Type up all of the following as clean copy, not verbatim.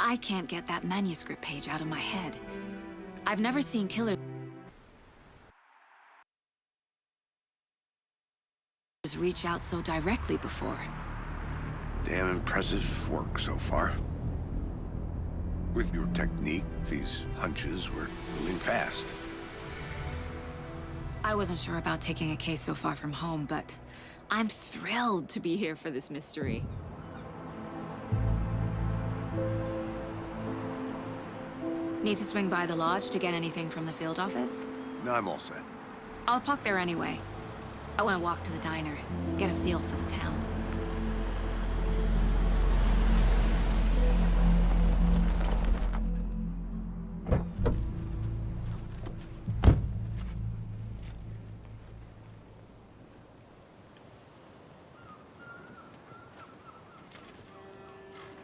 I can't get that manuscript page out of my head. I've never seen killers reach out so directly before. Damn impressive work so far. With your technique, these hunches were moving fast. I wasn't sure about taking a case so far from home, but I'm thrilled to be here for this mystery. Need to swing by the lodge to get anything from the field office? No, I'm all set. I'll park there anyway. I want to walk to the diner, get a feel for the town.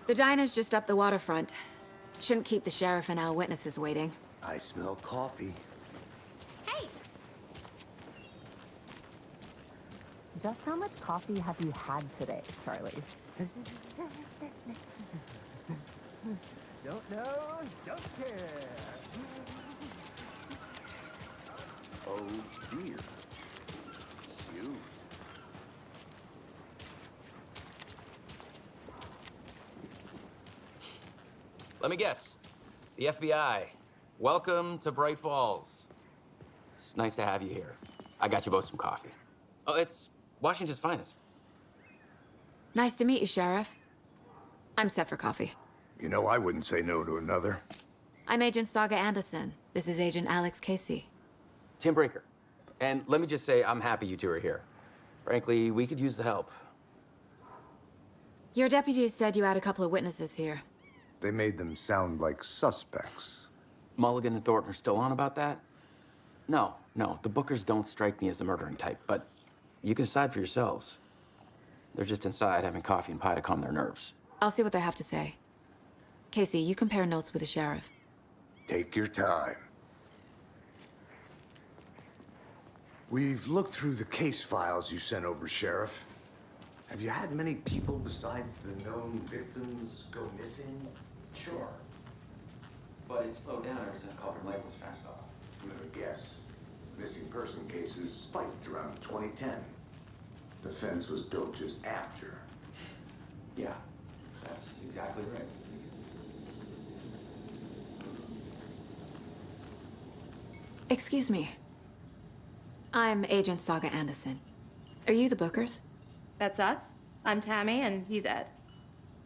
The diner's just up the waterfront. Shouldn't keep the sheriff and our witnesses waiting. I smell coffee. Hey! Just how much coffee have you had today, Charlie? Don't know, don't care. Oh dear. Cute. Let me guess. The FBI. Welcome to Bright Falls. It's nice to have you here. I got you both some coffee. Oh, it's Washington's finest. Nice to meet you, Sheriff. I'm set for coffee. You know, I wouldn't say no to another. I'm Agent Saga Anderson. This is Agent Alex Casey. Tim Breaker. And let me just say, I'm happy you two are here. Frankly, we could use the help. Your deputies said you had a couple of witnesses here. They made them sound like suspects. Mulligan and Thornton are still on about that? No, the Bookers don't strike me as the murdering type, but you can decide for yourselves. They're just inside having coffee and pie to calm their nerves. I'll see what they have to say. Casey, you compare notes with the sheriff. Take your time. We've looked through the case files you sent over, Sheriff. Have you had many people besides the known victims go missing? Sure. But it's slowed down ever since Calvin Lake was fenced off. I'm gonna guess. Missing person cases spiked around 2010. The fence was built just after. Yeah, that's exactly right. Excuse me. I'm Agent Saga Anderson. Are you the Bookers? That's us. I'm Tammy, and he's Ed.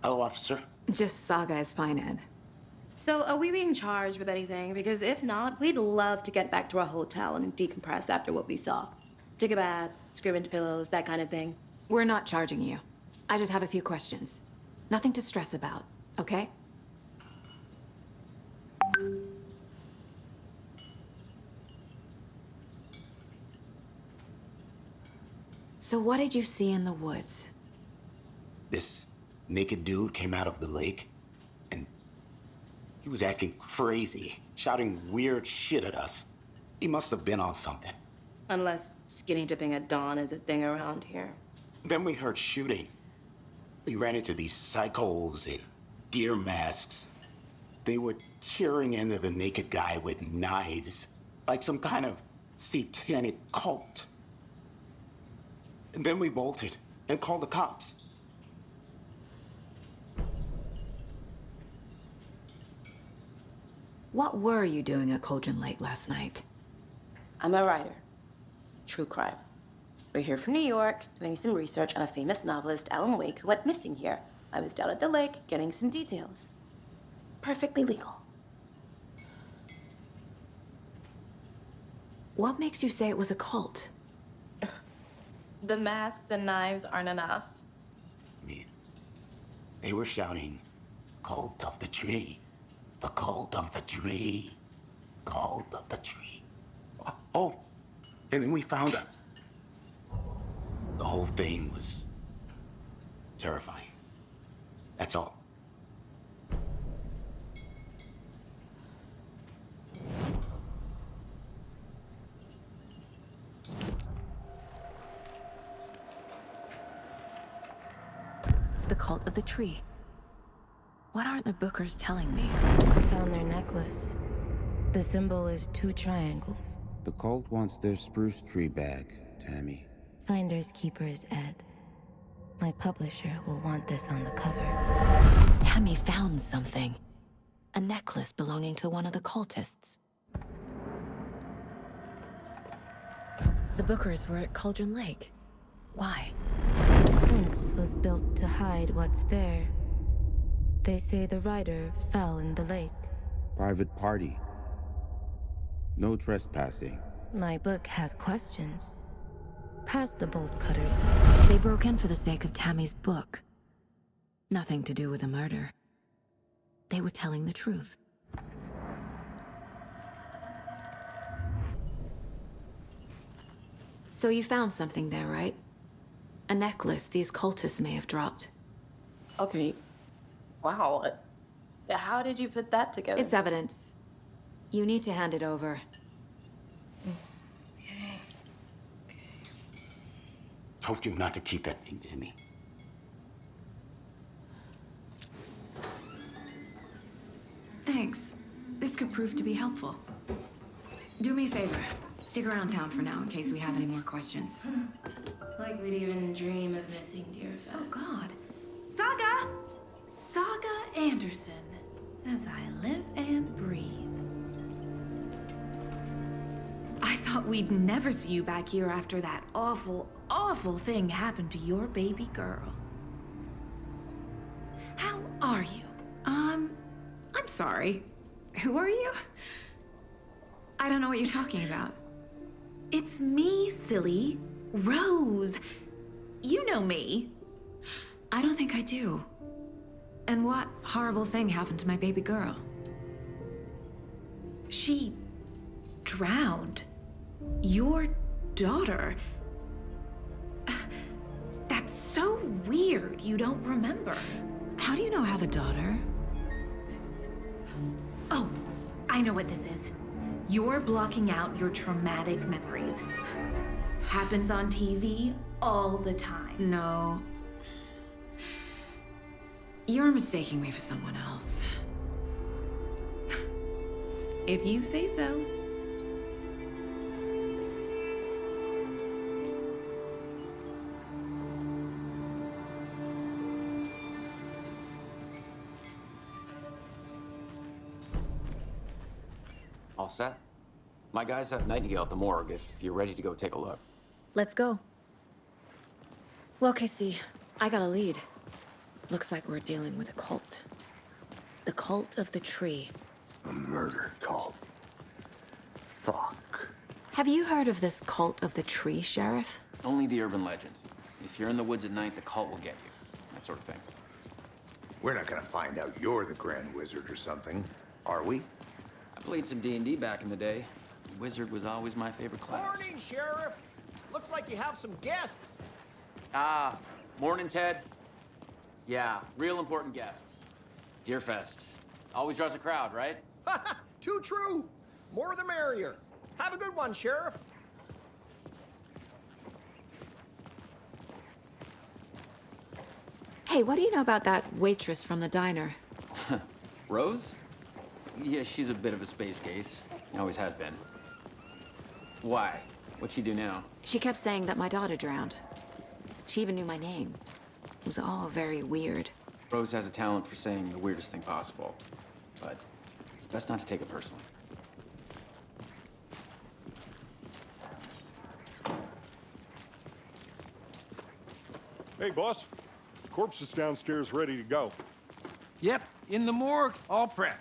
Hello, officer. Just Saga is fine, Ed. So, are we being charged with anything? Because if not, we'd love to get back to our hotel and decompress after what we saw. Take a bath, scream into pillows, that kind of thing. We're not charging you. I just have a few questions. Nothing to stress about, okay? So what did you see in the woods? This naked dude came out of the lake, and he was acting crazy, shouting weird shit at us. He must have been on something. Unless skinny dipping at dawn is a thing around here. Then we heard shooting. We ran into these psychos in deer masks. They were tearing into the naked guy with knives, like some kind of satanic cult. And then we bolted and called the cops. What were you doing at Cauldron Lake last night? I'm a writer. True crime. We're here from New York, doing some research on a famous novelist, Alan Wake, who went missing here. I was down at the lake, getting some details. Perfectly legal. What makes you say it was a cult? The masks and knives aren't enough. They were shouting, "Cult of the tree, the cult of the tree, cult of the tree." Oh, and then we found out. The whole thing was terrifying. That's all. The cult of the tree. What aren't the Bookers telling me? I found their necklace. The symbol is 2 triangles. The cult wants their spruce tree bag, Tammy. Finders keepers, Ed. My publisher will want this on the cover. Tammy found something. A necklace belonging to one of the cultists. The Bookers were at Cauldron Lake. Why? The fence was built to hide what's there. They say the rider fell in the lake. Private party. No trespassing. My book has questions. Past the bolt cutters. They broke in for the sake of Tammy's book. Nothing to do with a murder. They were telling the truth. So you found something there, right? A necklace these cultists may have dropped. Okay. Wow. How did you put that together? It's evidence. You need to hand it over. Told you not to keep that thing, Tammy. Thanks. This could prove to be helpful. Do me a favor. Stick around town for now in case we have any more questions. Like we'd even dream of missing Deerfest. Oh, God. Saga! Saga Anderson. As I live and breathe. I thought we'd never see you back here after that awful, awful thing happened to your baby girl. How are you? I'm sorry. Who are you? I don't know what you're talking about. It's me, silly. Rose. You know me. I don't think I do. And what horrible thing happened to my baby girl? She drowned. Your daughter. That's so weird you don't remember. How do you know I have a daughter? Oh, I know what this is. You're blocking out your traumatic memories. Happens on TV all the time. No. You're mistaking me for someone else. If you say so. All set? My guys have Nightingale at the morgue if you're ready to go take a look. Let's go. Well, Casey, I got a lead. Looks like we're dealing with a cult. The cult of the tree. A murder cult. Fuck. Have you heard of this cult of the tree, Sheriff? Only the urban legend. If you're in the woods at night, the cult will get you. That sort of thing. We're not gonna find out you're the Grand Wizard or something, are we? I played some D&D back in the day. Wizard was always my favorite class. Morning, Sheriff. Looks like you have some guests. Ah, morning, Ted. Yeah, real important guests. Deerfest. Always draws a crowd, right? Too true. More the merrier. Have a good one, Sheriff. Hey, what do you know about that waitress from the diner? Rose? Yeah, she's a bit of a space case. Always has been. Why? What'd she do now? She kept saying that my daughter drowned. She even knew my name. It was all very weird. Rose has a talent for saying the weirdest thing possible. But it's best not to take it personally. Hey, boss. Corpse is downstairs ready to go. Yep, in the morgue, all prepped.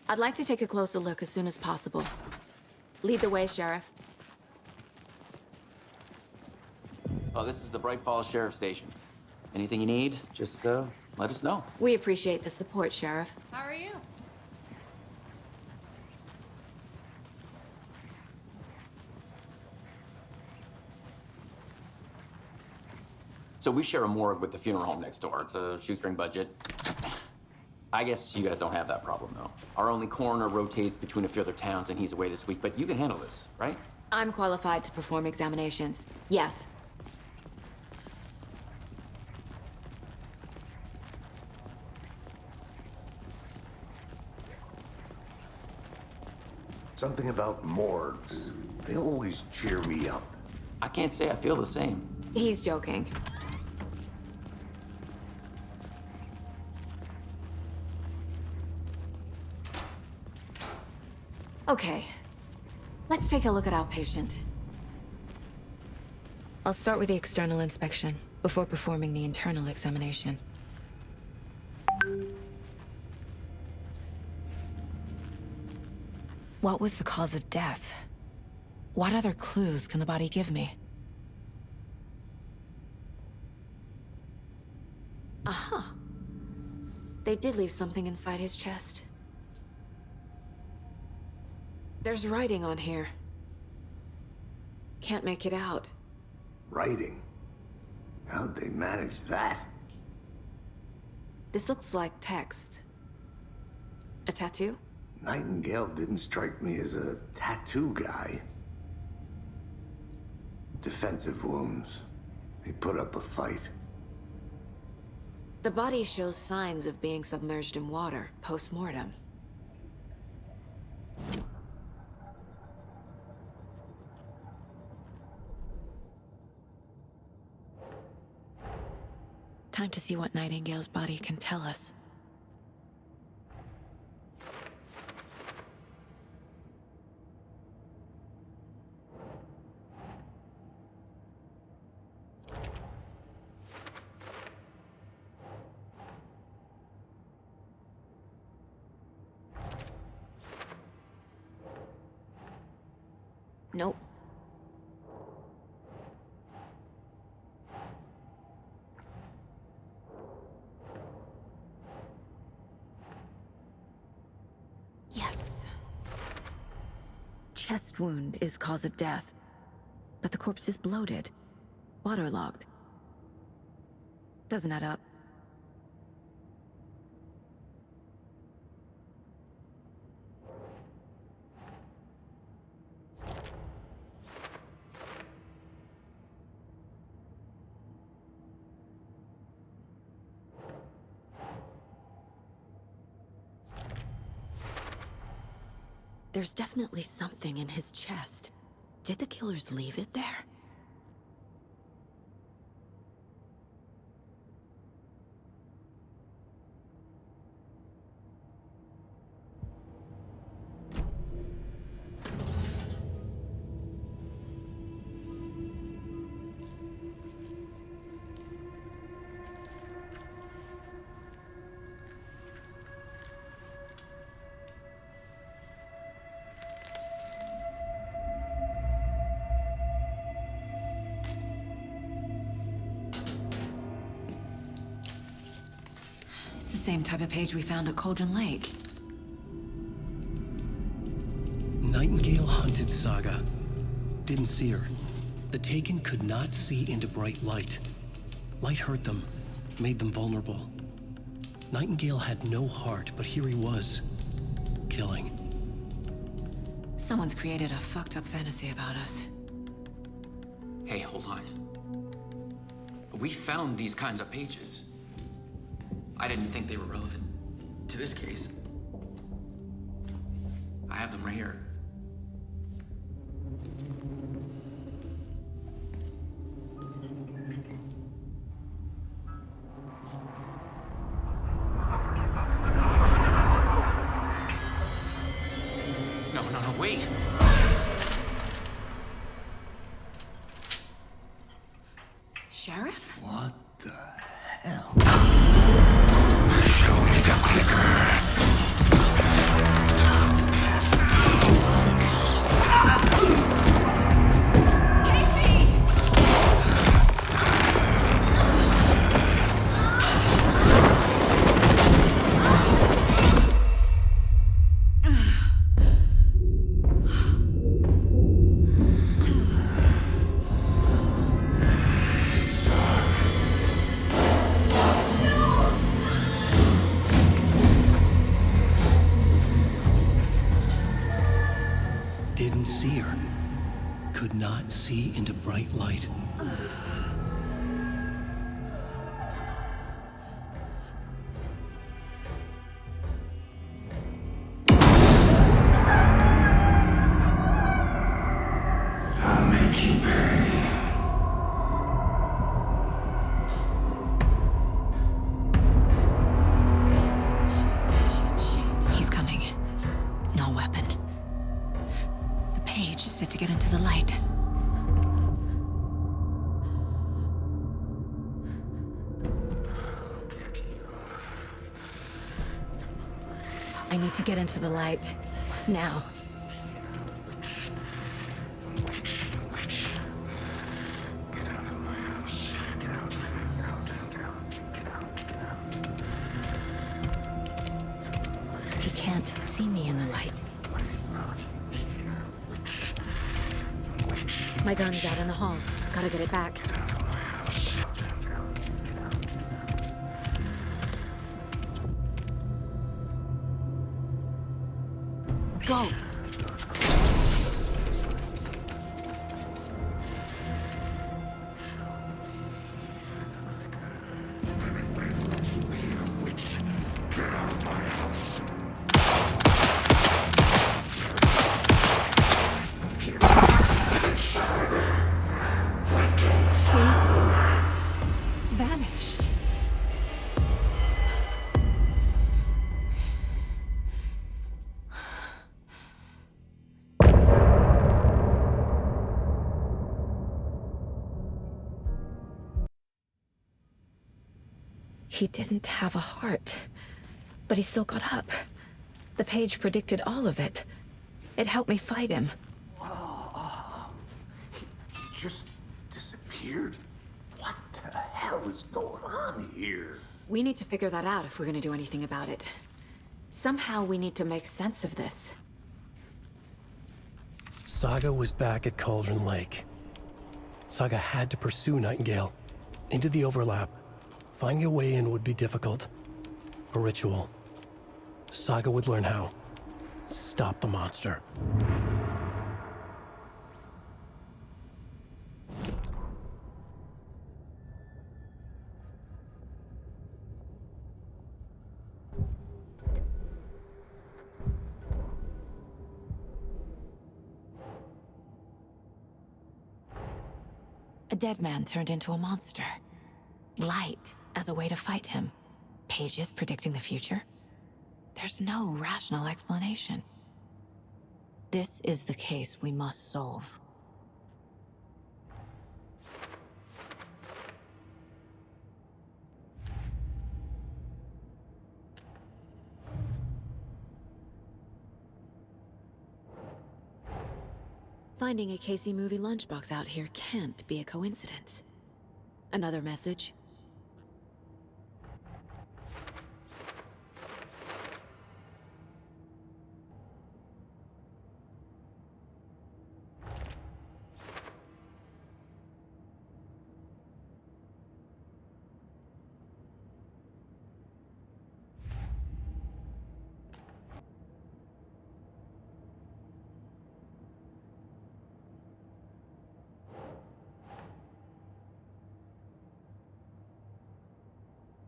I'd like to take a closer look as soon as possible. Lead the way, Sheriff. Oh, this is the Bright Falls Sheriff Station. Anything you need, just let us know. We appreciate the support, Sheriff. How are you? So we share a morgue with the funeral home next door. It's a shoestring budget. I guess you guys don't have that problem, though. Our only coroner rotates between a few other towns, and he's away this week, but you can handle this, right? I'm qualified to perform examinations. Yes. Something about morgues. They always cheer me up. I can't say I feel the same. He's joking. Okay, let's take a look at outpatient. I'll start with the external inspection before performing the internal examination. What was the cause of death? What other clues can the body give me? Aha. They did leave something inside his chest. There's writing on here. Can't make it out. Writing? How'd they manage that? This looks like text. A tattoo? Nightingale didn't strike me as a tattoo guy. Defensive wounds. He put up a fight. The body shows signs of being submerged in water post-mortem. Time to see what Nightingale's body can tell us. Nope. Yes. Chest wound is cause of death, but the corpse is bloated, waterlogged. Doesn't add up. There's definitely something in his chest. Did the killers leave it there? Same type of page we found at Cauldron Lake. Nightingale hunted Saga. Didn't see her. The Taken could not see into bright light. Light hurt them, made them vulnerable. Nightingale had no heart, but here he was, killing. Someone's created a fucked up fantasy about us. Hey, hold on. We found these kinds of pages. I didn't think they were relevant to this case. I have them right here. No, wait! Sheriff? What the hell? Show me the clicker. Didn't see her. Could not see into bright light. to get into the light. I need to get into the light. Now. He can't see me in the light. My gun's out in the hall. Gotta get it back. Go! Vanished. He didn't have a heart, but he still got up. The page predicted all of it. It helped me fight him. He just disappeared? What the hell is going on here? We need to figure that out if we're gonna do anything about it. Somehow we need to make sense of this. Saga was back at Cauldron Lake. Saga had to pursue Nightingale into the overlap. Finding a way in would be difficult. A ritual. Saga would learn how. Stop the monster. A dead man turned into a monster. Light as a way to fight him. Pages predicting the future. There's no rational explanation. This is the case we must solve. Finding a Casey movie lunchbox out here can't be a coincidence. Another message?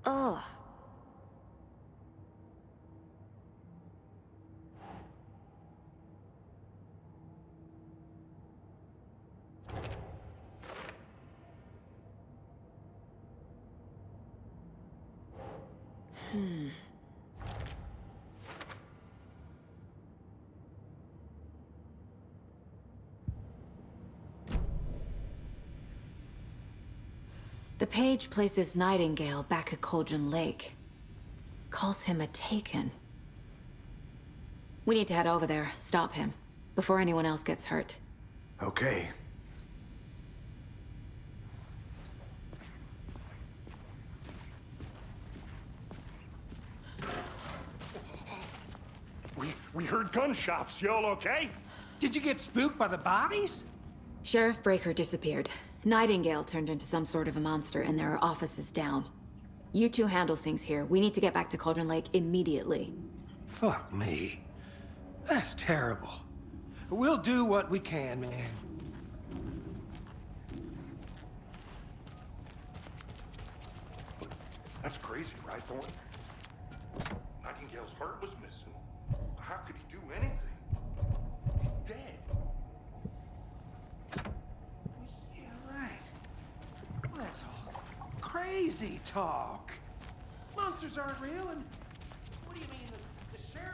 Oh. The page places Nightingale back at Cauldron Lake. Calls him a Taken. We need to head over there, stop him, before anyone else gets hurt. Okay. We heard gunshots. Y'all okay? Did you get spooked by the bodies? Sheriff Breaker disappeared. Nightingale turned into some sort of a monster, and there are offices down. You two handle things here. We need to get back to Cauldron Lake immediately. Fuck me. That's terrible. We'll do what we can, man. That's crazy, right, Thornton? Nightingale's heart was missing. How could he do anything? He's dead. Yeah, right. Well, that's all crazy talk. Monsters aren't real, and what do you mean, the sheriff?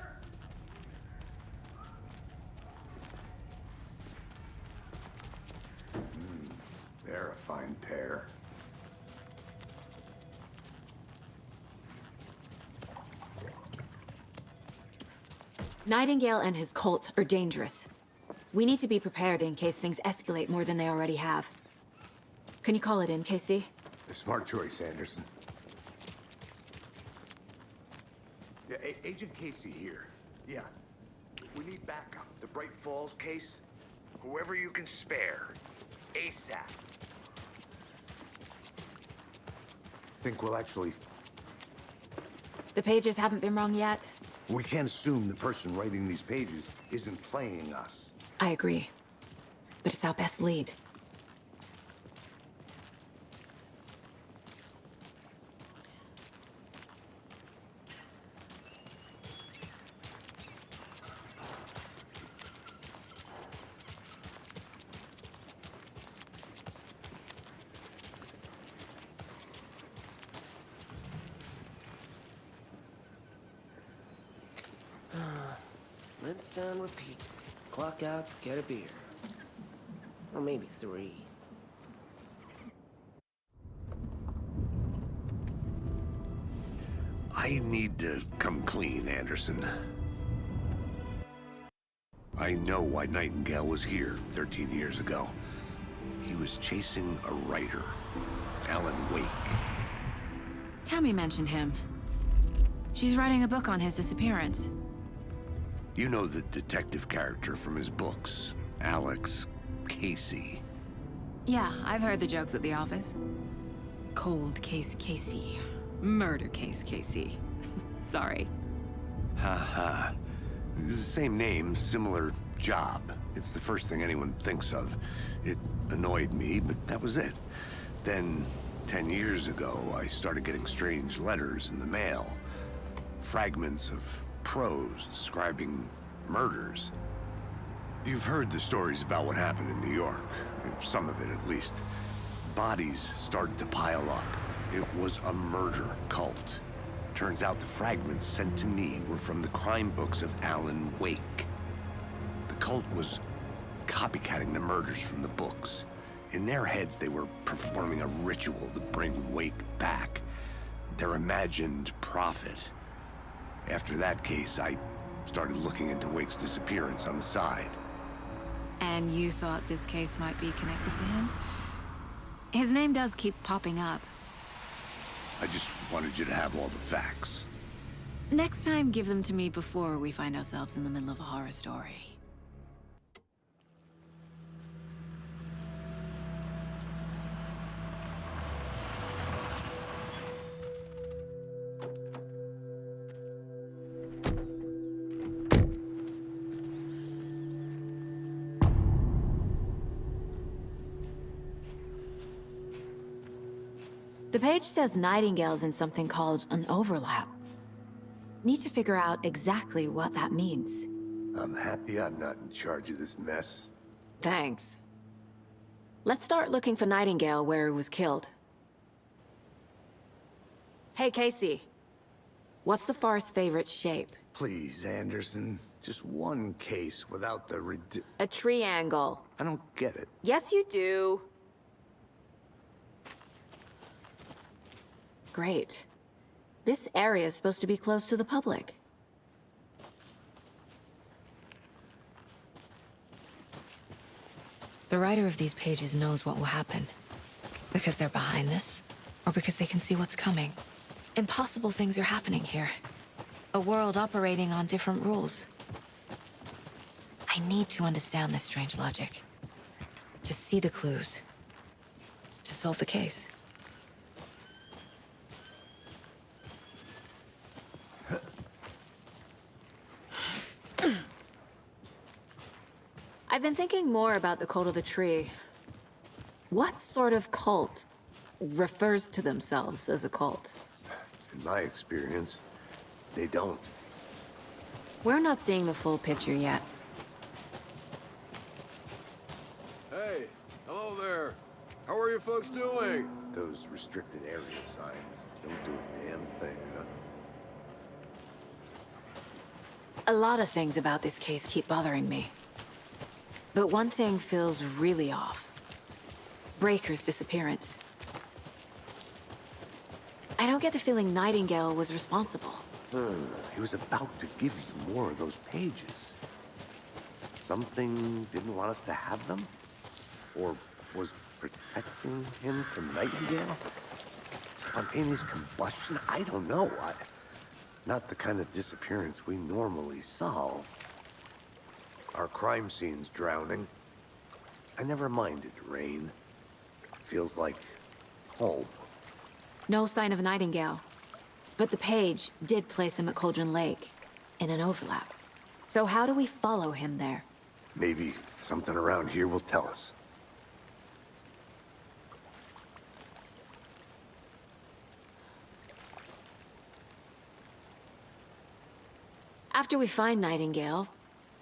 They're a fine pair. Nightingale and his cult are dangerous. We need to be prepared in case things escalate more than they already have. Can you call it in, Casey? A smart choice, Anderson. Yeah, Agent Casey here. Yeah. We need backup. The Bright Falls case? Whoever you can spare. ASAP. Think we'll actually... The pages haven't been wrong yet? We can't assume the person writing these pages isn't playing us. I agree. But it's our best lead. Rinse and repeat. Clock out, get a beer. Or maybe 3. I need to come clean, Anderson. I know why Nightingale was here 13 years ago. He was chasing a writer, Alan Wake. Tammy mentioned him. She's writing a book on his disappearance. You know the detective character from his books, Alex Casey. Yeah, I've heard the jokes at the office. Cold case Casey. Murder case Casey. Sorry. Ha. It's the same name, similar job. It's the first thing anyone thinks of. It annoyed me, but that was it. Then, 10 years ago, I started getting strange letters in the mail. Fragments of prose describing murders. You've heard the stories about what happened in New York. Some of it, at least. Bodies started to pile up. It was a murder cult. Turns out the fragments sent to me were from the crime books of Alan Wake. The cult was copycatting the murders from the books. In their heads, they were performing a ritual to bring Wake back. Their imagined prophet. After that case, I started looking into Wake's disappearance on the side. And you thought this case might be connected to him? His name does keep popping up. I just wanted you to have all the facts. Next time, give them to me before we find ourselves in the middle of a horror story. The page says Nightingale's in something called an overlap. Need to figure out exactly what that means. I'm happy I'm not in charge of this mess. Thanks. Let's start looking for Nightingale where he was killed. Hey, Casey. What's the far's favorite shape? Please, Anderson. Just one case without the A triangle. I don't get it. Yes, you do. Great. This area is supposed to be close to the public. The writer of these pages knows what will happen. Because they're behind this, or because they can see what's coming. Impossible things are happening here. A world operating on different rules. I need to understand this strange logic. To see the clues. To solve the case. I've been thinking more about the cult of the tree. What sort of cult refers to themselves as a cult? In my experience, they don't. We're not seeing the full picture yet. Hey, hello there. How are you folks doing? Those restricted area signs don't do a damn thing, huh? A lot of things about this case keep bothering me. But one thing feels really off. Breaker's disappearance. I don't get the feeling Nightingale was responsible. He was about to give you more of those pages. Something didn't want us to have them? Or was protecting him from Nightingale? Spontaneous combustion? I don't know. Not the kind of disappearance we normally solve. Our crime scene's drowning. I never minded rain. Feels like home. No sign of Nightingale. But the page did place him at Cauldron Lake, in an overlap. So how do we follow him there? Maybe something around here will tell us. After we find Nightingale,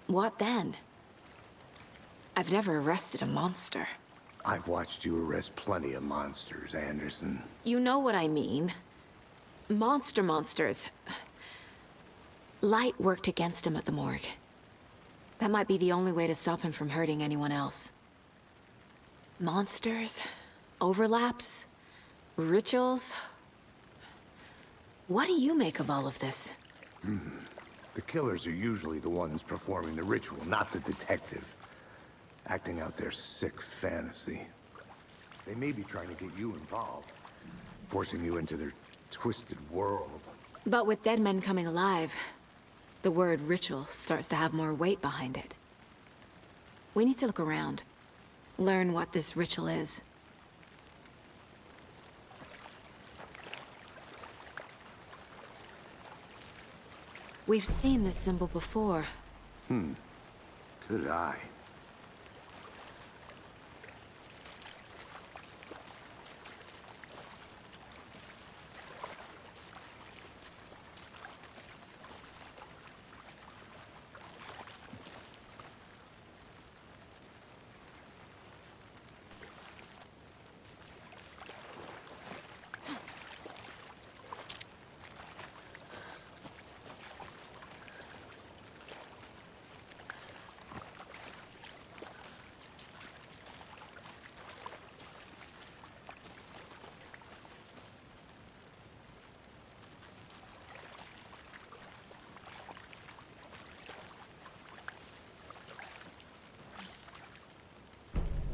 what then? I've never arrested a monster. I've watched you arrest plenty of monsters, Anderson. You know what I mean. Monsters. Light worked against him at the morgue. That might be the only way to stop him from hurting anyone else. Monsters? Overlaps? Rituals? What do you make of all of this? The killers are usually the ones performing the ritual, not the detective. Acting out their sick fantasy. They may be trying to get you involved, forcing you into their twisted world. But with dead men coming alive, the word ritual starts to have more weight behind it. We need to look around, learn what this ritual is. We've seen this symbol before. Good eye.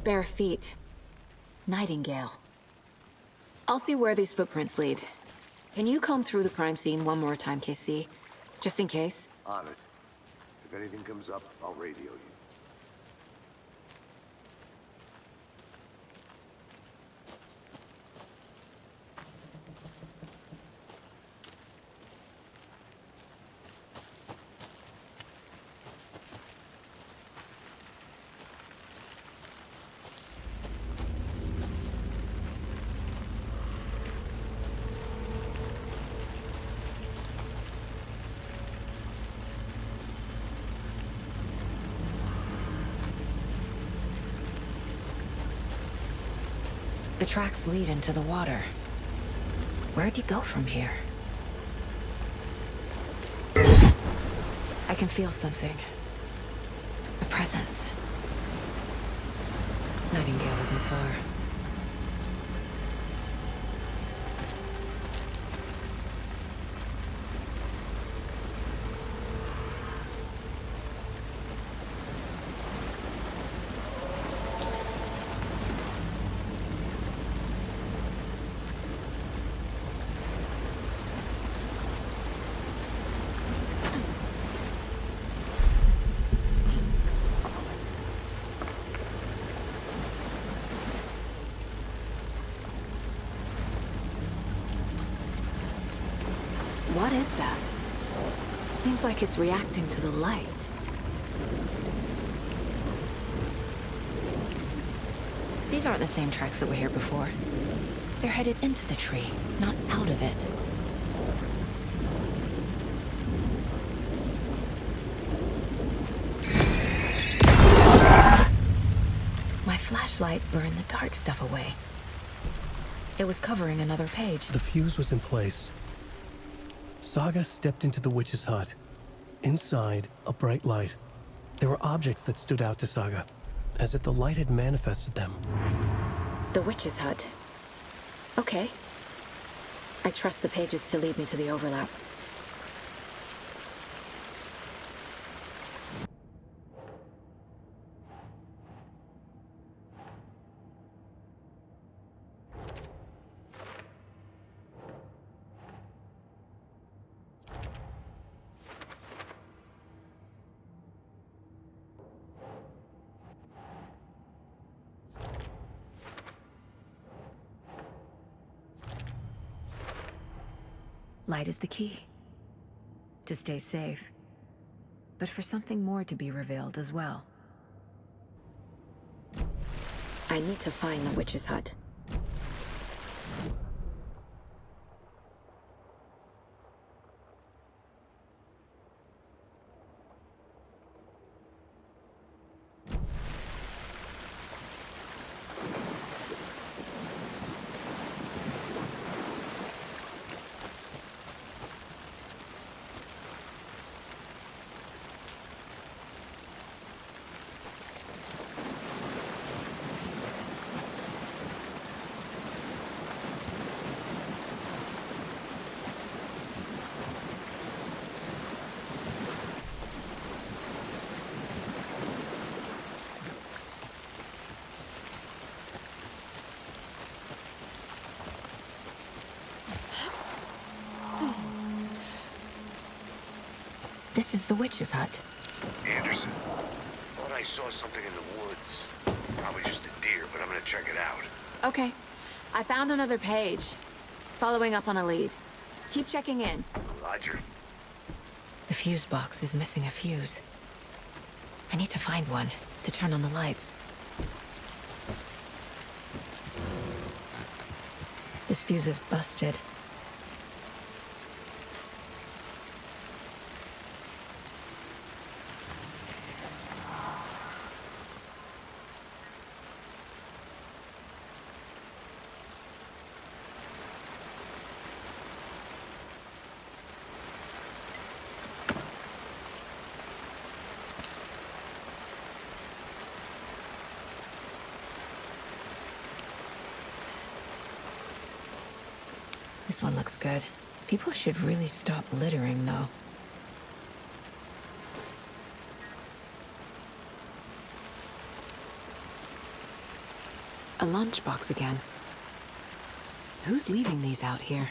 Bare feet. Nightingale. I'll see where these footprints lead. Can you comb through the crime scene one more time, KC? Just in case? On it. If anything comes up, I'll radio you. The tracks lead into the water. Where'd he go from here? I can feel something. A presence. Nightingale isn't far. What is that? Seems like it's reacting to the light. These aren't the same tracks that were here before. They're headed into the tree, not out of it. My flashlight burned the dark stuff away. It was covering another page. The fuse was in place. Saga stepped into the witch's hut. Inside, a bright light. There were objects that stood out to Saga, as if the light had manifested them. The witch's hut. Okay. I trust the pages to lead me to the overlap. Light is the key. To stay safe. But for something more to be revealed as well. I need to find the witch's hut. This is the witch's hut. Anderson, thought I saw something in the woods. Probably just a deer, but I'm gonna check it out. Okay. I found another page. Following up on a lead. Keep checking in. Roger. The fuse box is missing a fuse. I need to find one to turn on the lights. This fuse is busted. This one looks good. People should really stop littering, though. A lunchbox again. Who's leaving these out here?